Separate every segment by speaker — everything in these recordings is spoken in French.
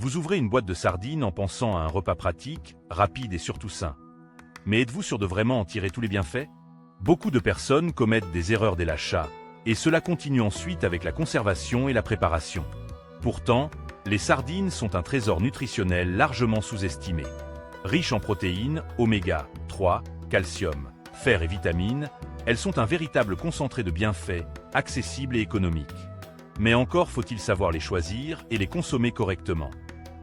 Speaker 1: Vous ouvrez une boîte de sardines en pensant à un repas pratique, rapide et surtout sain. Mais êtes-vous sûr de vraiment en tirer tous les bienfaits? Beaucoup de personnes commettent des erreurs dès l'achat, et cela continue ensuite avec la conservation et la préparation. Pourtant, les sardines sont un trésor nutritionnel largement sous-estimé. Riches en protéines, oméga 3, calcium, fer et vitamines, elles sont un véritable concentré de bienfaits, accessibles et économiques. Mais encore faut-il savoir les choisir et les consommer correctement.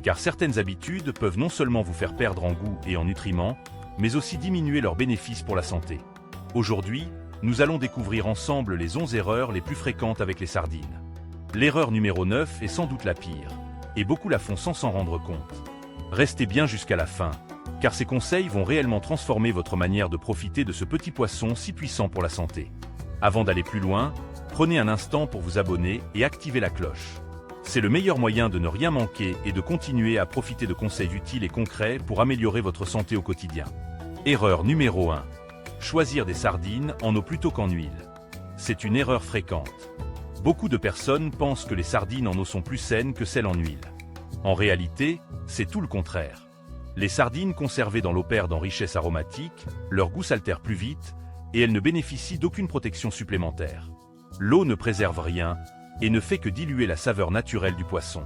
Speaker 1: Car certaines habitudes peuvent non seulement vous faire perdre en goût et en nutriments, mais aussi diminuer leurs bénéfices pour la santé. Aujourd'hui, nous allons découvrir ensemble les 11 erreurs les plus fréquentes avec les sardines. L'erreur numéro 9 est sans doute la pire, et beaucoup la font sans s'en rendre compte. Restez bien jusqu'à la fin, car ces conseils vont réellement transformer votre manière de profiter de ce petit poisson si puissant pour la santé. Avant d'aller plus loin, prenez un instant pour vous abonner et activer la cloche. C'est le meilleur moyen de ne rien manquer et de continuer à profiter de conseils utiles et concrets pour améliorer votre santé au quotidien. Erreur numéro 1. Choisir des sardines en eau plutôt qu'en huile. C'est une erreur fréquente. Beaucoup de personnes pensent que les sardines en eau sont plus saines que celles en huile. En réalité, c'est tout le contraire. Les sardines conservées dans l'eau perdent en richesse aromatique, leur goût s'altère plus vite, et elles ne bénéficient d'aucune protection supplémentaire. L'eau ne préserve rien, et ne fait que diluer la saveur naturelle du poisson.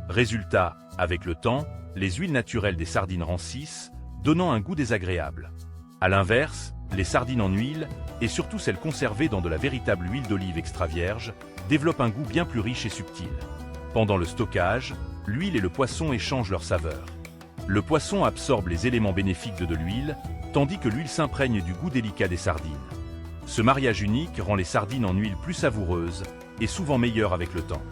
Speaker 1: Résultat, avec le temps, les huiles naturelles des sardines rancissent, donnant un goût désagréable. A l'inverse, les sardines en huile, et surtout celles conservées dans de la véritable huile d'olive extra vierge, développent un goût bien plus riche et subtil. Pendant le stockage, l'huile et le poisson échangent leur saveur. Le poisson absorbe les éléments bénéfiques de l'huile, tandis que l'huile s'imprègne du goût délicat des sardines. Ce mariage unique rend les sardines en huile plus savoureuses et souvent meilleures avec le temps.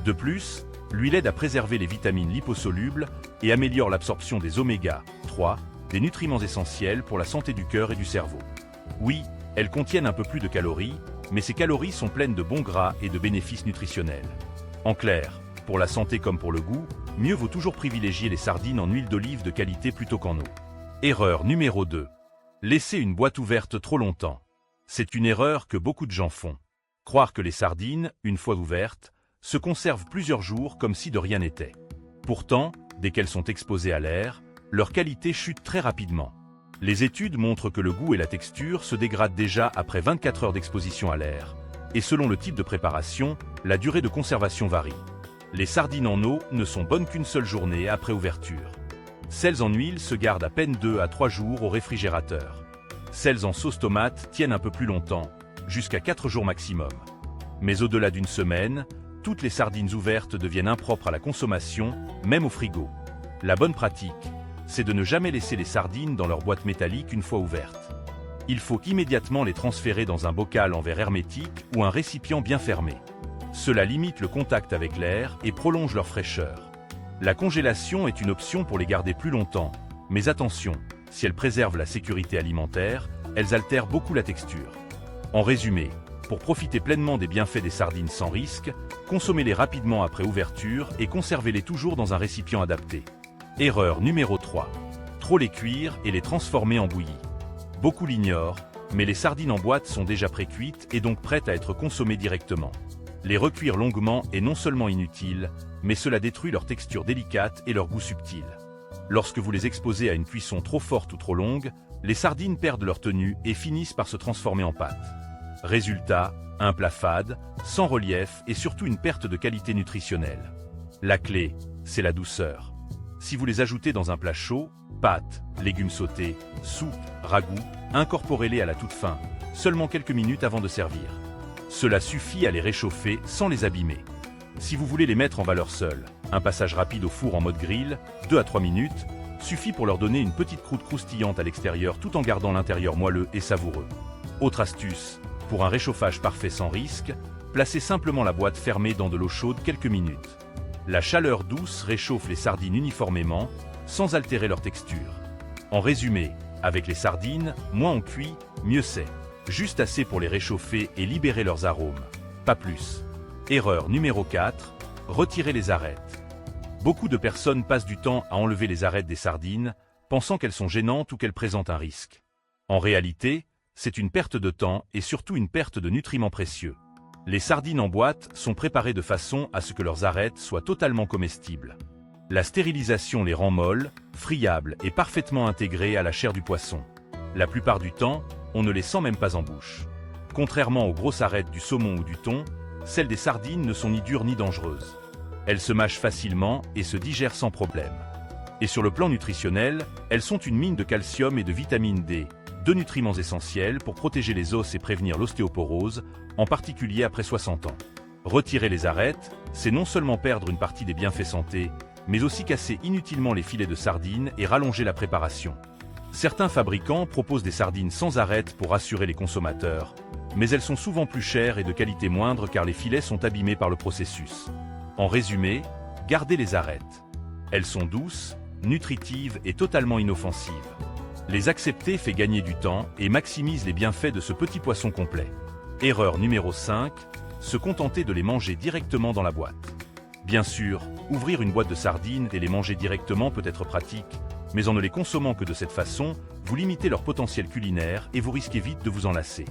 Speaker 1: De plus, l'huile aide à préserver les vitamines liposolubles et améliore l'absorption des oméga 3, des nutriments essentiels pour la santé du cœur et du cerveau. Oui, elles contiennent un peu plus de calories, mais ces calories sont pleines de bons gras et de bénéfices nutritionnels. En clair, pour la santé comme pour le goût, mieux vaut toujours privilégier les sardines en huile d'olive de qualité plutôt qu'en eau. Erreur numéro 2. Laisser une boîte ouverte trop longtemps. C'est une erreur que beaucoup de gens font. Croire que les sardines, une fois ouvertes, se conservent plusieurs jours comme si de rien n'était. Pourtant, dès qu'elles sont exposées à l'air, leur qualité chute très rapidement. Les études montrent que le goût et la texture se dégradent déjà après 24 heures d'exposition à l'air, et selon le type de préparation, la durée de conservation varie. Les sardines en eau ne sont bonnes qu'une seule journée après ouverture. Celles en huile se gardent à peine 2 à 3 jours au réfrigérateur. Celles en sauce tomate tiennent un peu plus longtemps, jusqu'à 4 jours maximum. Mais au-delà d'une semaine, toutes les sardines ouvertes deviennent impropres à la consommation, même au frigo. La bonne pratique, c'est de ne jamais laisser les sardines dans leur boîte métallique une fois ouvertes. Il faut immédiatement les transférer dans un bocal en verre hermétique ou un récipient bien fermé. Cela limite le contact avec l'air et prolonge leur fraîcheur. La congélation est une option pour les garder plus longtemps, mais attention, si elles préservent la sécurité alimentaire, elles altèrent beaucoup la texture. En résumé, pour profiter pleinement des bienfaits des sardines sans risque, consommez-les rapidement après ouverture et conservez-les toujours dans un récipient adapté. Erreur numéro 3. Trop les cuire et les transformer en bouillie. Beaucoup l'ignorent, mais les sardines en boîte sont déjà pré-cuites et donc prêtes à être consommées directement. Les recuire longuement est non seulement inutile, mais cela détruit leur texture délicate et leur goût subtil. Lorsque vous les exposez à une cuisson trop forte ou trop longue, les sardines perdent leur tenue et finissent par se transformer en pâte. Résultat, un plat fade, sans relief et surtout une perte de qualité nutritionnelle. La clé, c'est la douceur. Si vous les ajoutez dans un plat chaud, pâtes, légumes sautés, soupe, ragoût, incorporez-les à la toute fin, seulement quelques minutes avant de servir. Cela suffit à les réchauffer sans les abîmer. Si vous voulez les mettre en valeur seuls, un passage rapide au four en mode grill, 2 à 3 minutes, suffit pour leur donner une petite croûte croustillante à l'extérieur tout en gardant l'intérieur moelleux et savoureux. Autre astuce, pour un réchauffage parfait sans risque, placez simplement la boîte fermée dans de l'eau chaude quelques minutes. La chaleur douce réchauffe les sardines uniformément, sans altérer leur texture. En résumé, avec les sardines, moins on cuit, mieux c'est. Juste assez pour les réchauffer et libérer leurs arômes. Pas plus. Erreur numéro 4, retirer les arêtes. Beaucoup de personnes passent du temps à enlever les arêtes des sardines, pensant qu'elles sont gênantes ou qu'elles présentent un risque. En réalité, c'est une perte de temps et surtout une perte de nutriments précieux. Les sardines en boîte sont préparées de façon à ce que leurs arêtes soient totalement comestibles. La stérilisation les rend molles, friables et parfaitement intégrées à la chair du poisson. La plupart du temps, on ne les sent même pas en bouche. Contrairement aux grosses arêtes du saumon ou du thon, celles des sardines ne sont ni dures ni dangereuses. Elles se mâchent facilement et se digèrent sans problème. Et sur le plan nutritionnel, elles sont une mine de calcium et de vitamine D, deux nutriments essentiels pour protéger les os et prévenir l'ostéoporose, en particulier après 60 ans. Retirer les arêtes, c'est non seulement perdre une partie des bienfaits santé, mais aussi casser inutilement les filets de sardines et rallonger la préparation. Certains fabricants proposent des sardines sans arêtes pour rassurer les consommateurs, mais elles sont souvent plus chères et de qualité moindre car les filets sont abîmés par le processus. En résumé, gardez les arêtes. Elles sont douces, nutritives et totalement inoffensives. Les accepter fait gagner du temps et maximise les bienfaits de ce petit poisson complet. Erreur numéro 5, se contenter de les manger directement dans la boîte. Bien sûr, ouvrir une boîte de sardines et les manger directement peut être pratique, mais en ne les consommant que de cette façon, vous limitez leur potentiel culinaire et vous risquez vite de vous en lasser.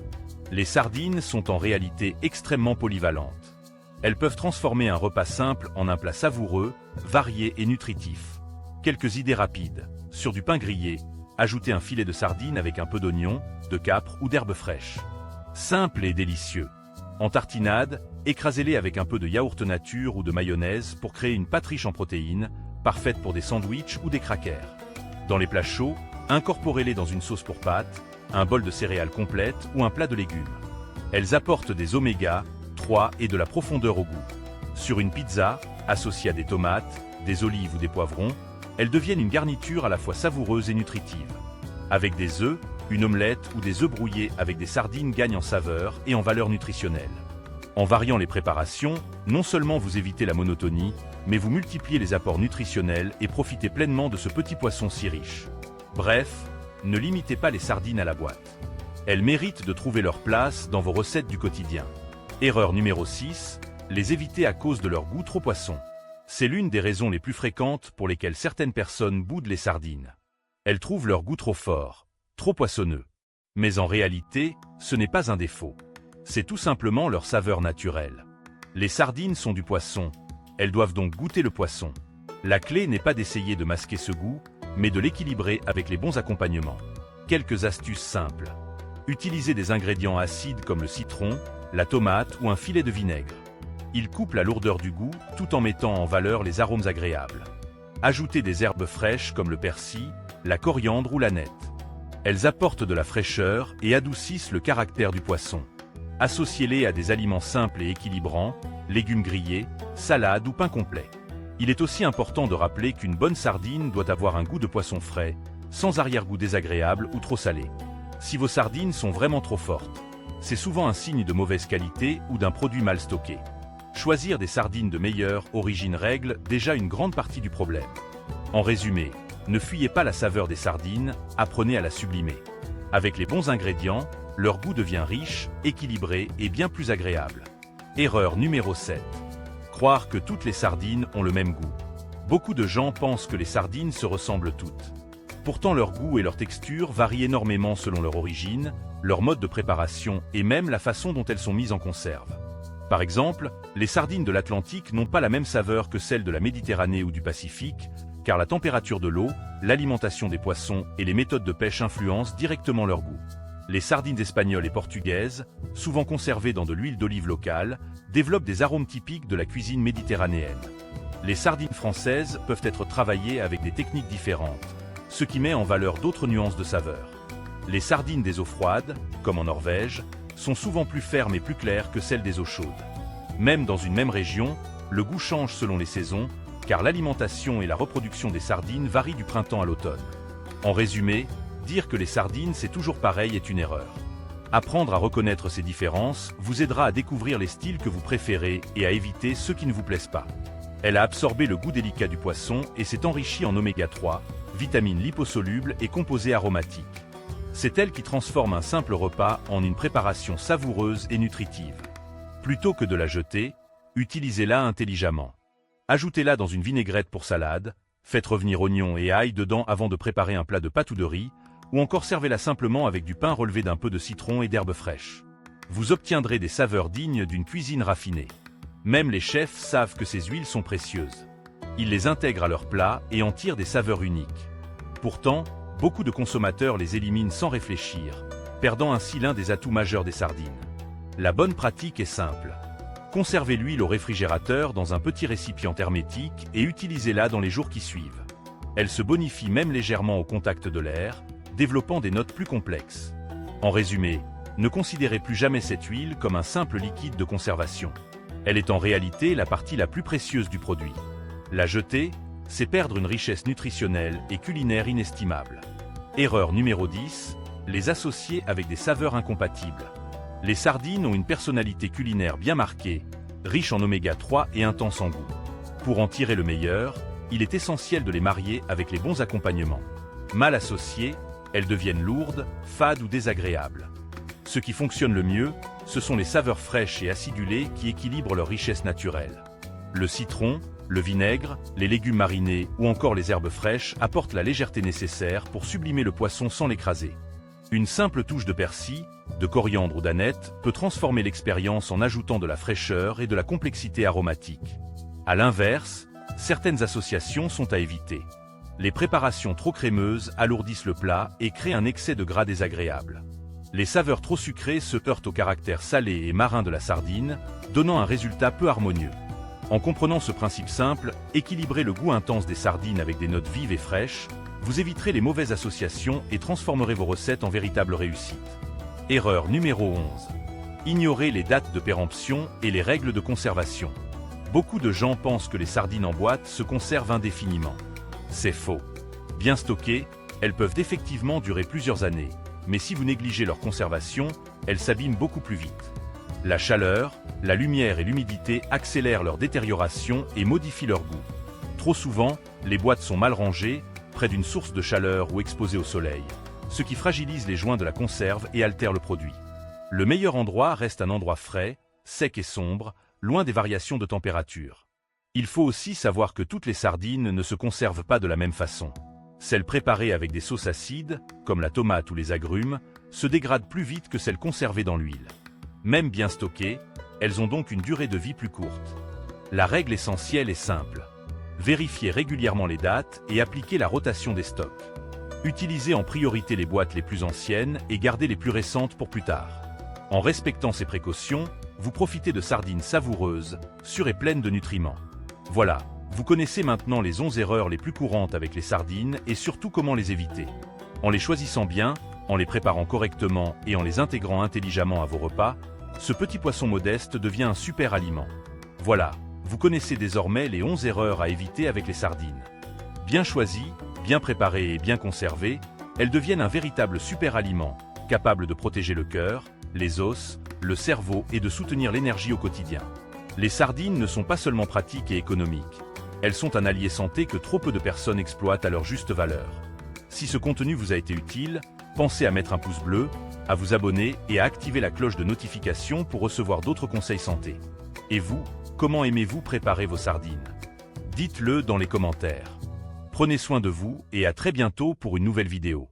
Speaker 1: Les sardines sont en réalité extrêmement polyvalentes. Elles peuvent transformer un repas simple en un plat savoureux, varié et nutritif. Quelques idées rapides. Sur du pain grillé, ajoutez un filet de sardines avec un peu d'oignon, de capre ou d'herbes fraîches. Simple et délicieux. En tartinade, écrasez-les avec un peu de yaourt nature ou de mayonnaise pour créer une pâte riche en protéines, parfaite pour des sandwichs ou des crackers. Dans les plats chauds, incorporez-les dans une sauce pour pâtes, un bol de céréales complète ou un plat de légumes. Elles apportent des oméga 3 et de la profondeur au goût. Sur une pizza, associée à des tomates, des olives ou des poivrons, elles deviennent une garniture à la fois savoureuse et nutritive. Avec des œufs, une omelette ou des œufs brouillés avec des sardines gagnent en saveur et en valeur nutritionnelle. En variant les préparations, non seulement vous évitez la monotonie, mais vous multipliez les apports nutritionnels et profitez pleinement de ce petit poisson si riche. Bref, ne limitez pas les sardines à la boîte. Elles méritent de trouver leur place dans vos recettes du quotidien. Erreur numéro 6, les éviter à cause de leur goût trop poisson. C'est l'une des raisons les plus fréquentes pour lesquelles certaines personnes boudent les sardines. Elles trouvent leur goût trop fort, trop poissonneux. Mais en réalité, ce n'est pas un défaut. C'est tout simplement leur saveur naturelle. Les sardines sont du poisson, elles doivent donc goûter le poisson. La clé n'est pas d'essayer de masquer ce goût, mais de l'équilibrer avec les bons accompagnements. Quelques astuces simples. Utilisez des ingrédients acides comme le citron, la tomate ou un filet de vinaigre. Ils coupent la lourdeur du goût tout en mettant en valeur les arômes agréables. Ajoutez des herbes fraîches comme le persil, la coriandre ou l'aneth. Elles apportent de la fraîcheur et adoucissent le caractère du poisson. Associez-les à des aliments simples et équilibrants, légumes grillés, salades ou pain complet. Il est aussi important de rappeler qu'une bonne sardine doit avoir un goût de poisson frais, sans arrière-goût désagréable ou trop salé. Si vos sardines sont vraiment trop fortes, c'est souvent un signe de mauvaise qualité ou d'un produit mal stocké. Choisir des sardines de meilleure origine règle déjà une grande partie du problème. En résumé, ne fuyez pas la saveur des sardines, apprenez à la sublimer. Avec les bons ingrédients, leur goût devient riche, équilibré et bien plus agréable. Erreur numéro 7. Croire que toutes les sardines ont le même goût. Beaucoup de gens pensent que les sardines se ressemblent toutes. Pourtant leur goût et leur texture varient énormément selon leur origine, leur mode de préparation et même la façon dont elles sont mises en conserve. Par exemple, les sardines de l'Atlantique n'ont pas la même saveur que celles de la Méditerranée ou du Pacifique, car la température de l'eau, l'alimentation des poissons et les méthodes de pêche influencent directement leur goût. Les sardines espagnoles et portugaises, souvent conservées dans de l'huile d'olive locale, développent des arômes typiques de la cuisine méditerranéenne. Les sardines françaises peuvent être travaillées avec des techniques différentes, ce qui met en valeur d'autres nuances de saveur. Les sardines des eaux froides, comme en Norvège, sont souvent plus fermes et plus claires que celles des eaux chaudes. Même dans une même région, le goût change selon les saisons, car l'alimentation et la reproduction des sardines varient du printemps à l'automne. En résumé, dire que les sardines c'est toujours pareil est une erreur. Apprendre à reconnaître ces différences vous aidera à découvrir les styles que vous préférez et à éviter ceux qui ne vous plaisent pas. Elle a absorbé le goût délicat du poisson et s'est enrichie en oméga 3, vitamines liposolubles et composés aromatiques. C'est elle qui transforme un simple repas en une préparation savoureuse et nutritive. Plutôt que de la jeter, utilisez-la intelligemment. Ajoutez-la dans une vinaigrette pour salade, faites revenir oignons et ail dedans avant de préparer un plat de pâte ou de riz, ou encore servez-la simplement avec du pain relevé d'un peu de citron et d'herbes fraîches. Vous obtiendrez des saveurs dignes d'une cuisine raffinée. Même les chefs savent que ces huiles sont précieuses. Ils les intègrent à leur plat et en tirent des saveurs uniques. Pourtant, beaucoup de consommateurs les éliminent sans réfléchir, perdant ainsi l'un des atouts majeurs des sardines. La bonne pratique est simple. Conservez l'huile au réfrigérateur dans un petit récipient hermétique et utilisez-la dans les jours qui suivent. Elle se bonifie même légèrement au contact de l'air, développant des notes plus complexes. En résumé, ne considérez plus jamais cette huile comme un simple liquide de conservation. Elle est en réalité la partie la plus précieuse du produit. La jeter, c'est perdre une richesse nutritionnelle et culinaire inestimable. Erreur numéro 10, les associer avec des saveurs incompatibles. Les sardines ont une personnalité culinaire bien marquée, riche en oméga 3 et intense en goût. Pour en tirer le meilleur, il est essentiel de les marier avec les bons accompagnements. Mal associées, elles deviennent lourdes, fades ou désagréables. Ce qui fonctionne le mieux, ce sont les saveurs fraîches et acidulées qui équilibrent leur richesse naturelle. Le citron, le vinaigre, les légumes marinés ou encore les herbes fraîches apportent la légèreté nécessaire pour sublimer le poisson sans l'écraser. Une simple touche de persil, de coriandre ou d'aneth peut transformer l'expérience en ajoutant de la fraîcheur et de la complexité aromatique. À l'inverse, certaines associations sont à éviter. Les préparations trop crémeuses alourdissent le plat et créent un excès de gras désagréable. Les saveurs trop sucrées se heurtent au caractère salé et marin de la sardine, donnant un résultat peu harmonieux. En comprenant ce principe simple, équilibrez le goût intense des sardines avec des notes vives et fraîches, vous éviterez les mauvaises associations et transformerez vos recettes en véritable réussite. Erreur numéro 11. Ignorez les dates de péremption et les règles de conservation. Beaucoup de gens pensent que les sardines en boîte se conservent indéfiniment. C'est faux. Bien stockées, elles peuvent effectivement durer plusieurs années, mais si vous négligez leur conservation, elles s'abîment beaucoup plus vite. La chaleur, la lumière et l'humidité accélèrent leur détérioration et modifient leur goût. Trop souvent, les boîtes sont mal rangées, près d'une source de chaleur ou exposées au soleil, ce qui fragilise les joints de la conserve et altère le produit. Le meilleur endroit reste un endroit frais, sec et sombre, loin des variations de température. Il faut aussi savoir que toutes les sardines ne se conservent pas de la même façon. Celles préparées avec des sauces acides, comme la tomate ou les agrumes, se dégradent plus vite que celles conservées dans l'huile. Même bien stockées, elles ont donc une durée de vie plus courte. La règle essentielle est simple. Vérifiez régulièrement les dates et appliquez la rotation des stocks. Utilisez en priorité les boîtes les plus anciennes et gardez les plus récentes pour plus tard. En respectant ces précautions, vous profitez de sardines savoureuses, sûres et pleines de nutriments. Voilà, vous connaissez maintenant les 11 erreurs les plus courantes avec les sardines et surtout comment les éviter. En les choisissant bien, en les préparant correctement et en les intégrant intelligemment à vos repas, ce petit poisson modeste devient un super aliment. Voilà, vous connaissez désormais les 11 erreurs à éviter avec les sardines. Bien choisies, bien préparées et bien conservées, elles deviennent un véritable super aliment, capable de protéger le cœur, les os, le cerveau et de soutenir l'énergie au quotidien. Les sardines ne sont pas seulement pratiques et économiques. Elles sont un allié santé que trop peu de personnes exploitent à leur juste valeur. Si ce contenu vous a été utile, pensez à mettre un pouce bleu, à vous abonner et à activer la cloche de notification pour recevoir d'autres conseils santé. Et vous, comment aimez-vous préparer vos sardines? Dites-le dans les commentaires. Prenez soin de vous et à très bientôt pour une nouvelle vidéo.